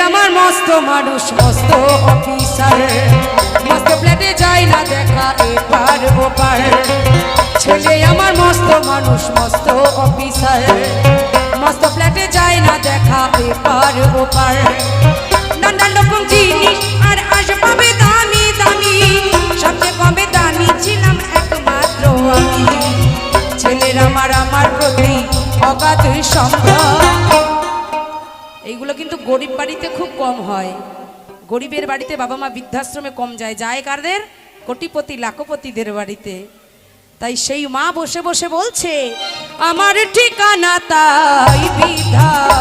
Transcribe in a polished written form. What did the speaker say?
আমার মস্ত মানুষ মস্ত অফিসার, মস্ত প্লেটে যায় না দেখা এপার ওপার। ছেলে আমার মস্ত মানুষ মস্ত অফিসার, মস্ত প্লেটে যায় না দেখা এপার ওপার। নানা রকম জিনিস আর আসবাবে দামি দামি, সবচেয়ে কমে দামি ছিলাম একমাত্র আমি। ছেলের আমার আমার প্রতি অগাধ সম্ভব। এইগুলো কিন্তু গরিব বাড়িতে খুব কম হয়। গরিবের বাড়িতে বাবা মা বৃদ্ধাশ্রমে কম যায়, যায় কারদের? কোটিপতি লাখপতিদের বাড়িতে। তাই সেই মা বসে বসে বলছে আমার ঠিকানা তাই বিধাতা।